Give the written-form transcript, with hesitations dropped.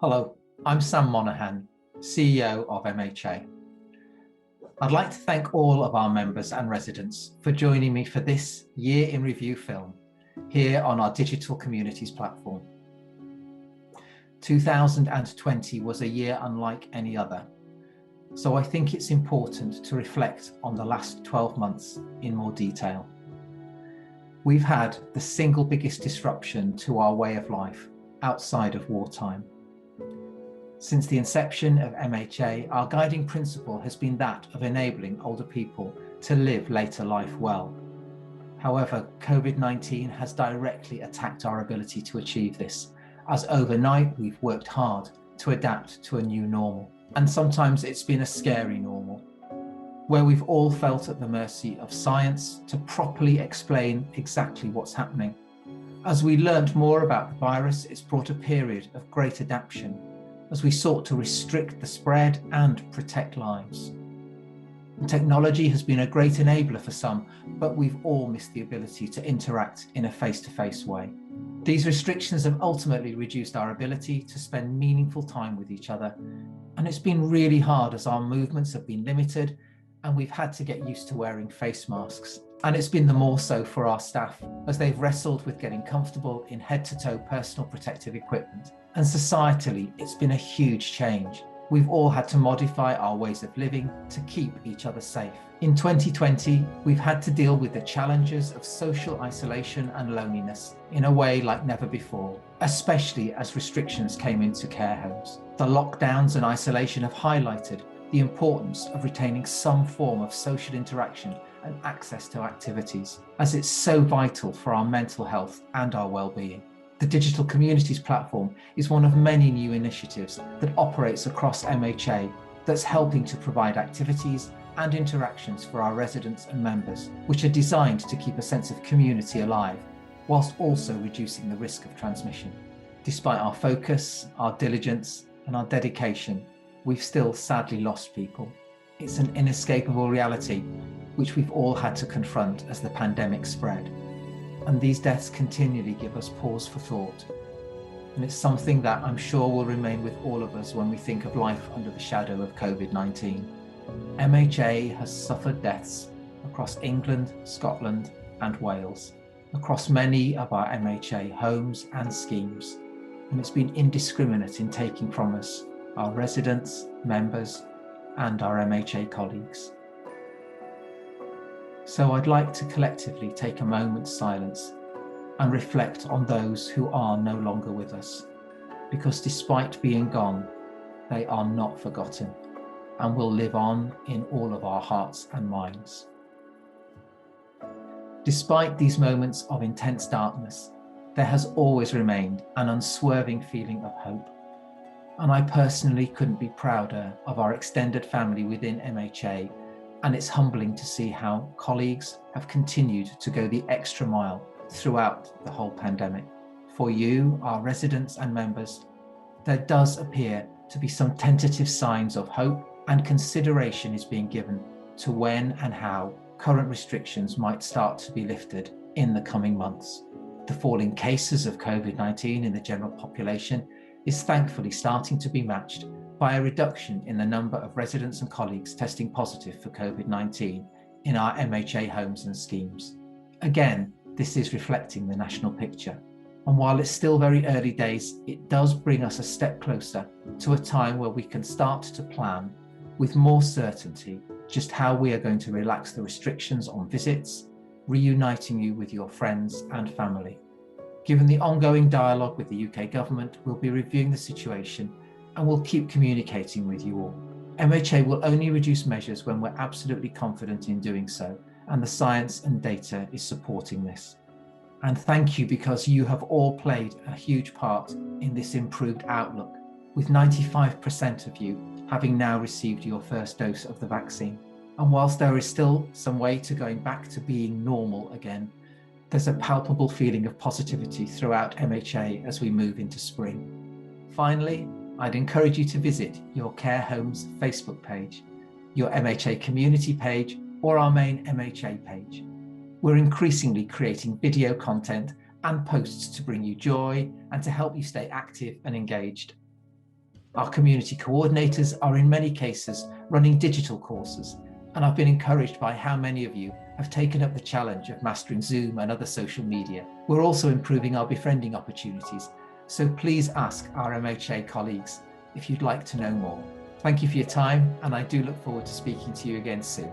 Hello, I'm Sam Monaghan, CEO of MHA. I'd like to thank all of our members and residents for joining me for this Year in Review film here on our digital communities platform. 2020 was a year unlike any other, so I think it's important to reflect on the last 12 months in more detail. We've had the single biggest disruption to our way of life outside of wartime. Since the inception of MHA, our guiding principle has been that of enabling older people to live later life well. However, COVID-19 has directly attacked our ability to achieve this, as overnight we've worked hard to adapt to a new normal. And sometimes it's been a scary normal, where we've all felt at the mercy of science to properly explain exactly what's happening. As we learnt more about the virus, it's brought a period of great adaptation, as we sought to restrict the spread and protect lives. Technology has been a great enabler for some, but we've all missed the ability to interact in a face-to-face way. These restrictions have ultimately reduced our ability to spend meaningful time with each other, and it's been really hard as our movements have been limited and we've had to get used to wearing face masks. And it's been the more so for our staff, as they've wrestled with getting comfortable in head-to-toe personal protective equipment. And societally, it's been a huge change. We've all had to modify our ways of living to keep each other safe. In 2020, we've had to deal with the challenges of social isolation and loneliness in a way like never before, especially as restrictions came into care homes. The lockdowns and isolation have highlighted the importance of retaining some form of social interaction and access to activities, as it's so vital for our mental health and our well-being. The Digital Communities platform is one of many new initiatives that operates across MHA that's helping to provide activities and interactions for our residents and members, which are designed to keep a sense of community alive, whilst also reducing the risk of transmission. Despite our focus, our diligence, and our dedication, we've still sadly lost people. It's an inescapable reality which we've all had to confront as the pandemic spread. And these deaths continually give us pause for thought. And it's something that I'm sure will remain with all of us when we think of life under the shadow of COVID-19. MHA has suffered deaths across England, Scotland, and Wales, across many of our MHA homes and schemes. And it's been indiscriminate in taking from us, our residents, members, and our MHA colleagues. So I'd like to collectively take a moment's silence and reflect on those who are no longer with us, because despite being gone, they are not forgotten and will live on in all of our hearts and minds. Despite these moments of intense darkness, there has always remained an unswerving feeling of hope. And I personally couldn't be prouder of our extended family within MHA, and it's humbling to see how colleagues have continued to go the extra mile throughout the whole pandemic. For you, our residents and members, there does appear to be some tentative signs of hope, and consideration is being given to when and how current restrictions might start to be lifted in the coming months. The falling cases of COVID-19 in the general population is thankfully starting to be matched by a reduction in the number of residents and colleagues testing positive for COVID-19 in our MHA homes and schemes. Again, this is reflecting the national picture. And while it's still very early days, it does bring us a step closer to a time where we can start to plan with more certainty just how we are going to relax the restrictions on visits, reuniting you with your friends and family. Given the ongoing dialogue with the UK government, we'll be reviewing the situation and we'll keep communicating with you all. MHA will only reduce measures when we're absolutely confident in doing so, and the science and data is supporting this. And thank you, because you have all played a huge part in this improved outlook, with 95% of you having now received your first dose of the vaccine. And whilst there is still some way to going back to being normal again, there's a palpable feeling of positivity throughout MHA as we move into spring. Finally, I'd encourage you to visit your care home's Facebook page, your MHA community page, or our main MHA page. We're increasingly creating video content and posts to bring you joy and to help you stay active and engaged. Our community coordinators are in many cases running digital courses, and I've been encouraged by how many of you have taken up the challenge of mastering Zoom and other social media. We're also improving our befriending opportunities, so please ask our MHA colleagues if you'd like to know more. Thank you for your time, and I do look forward to speaking to you again soon.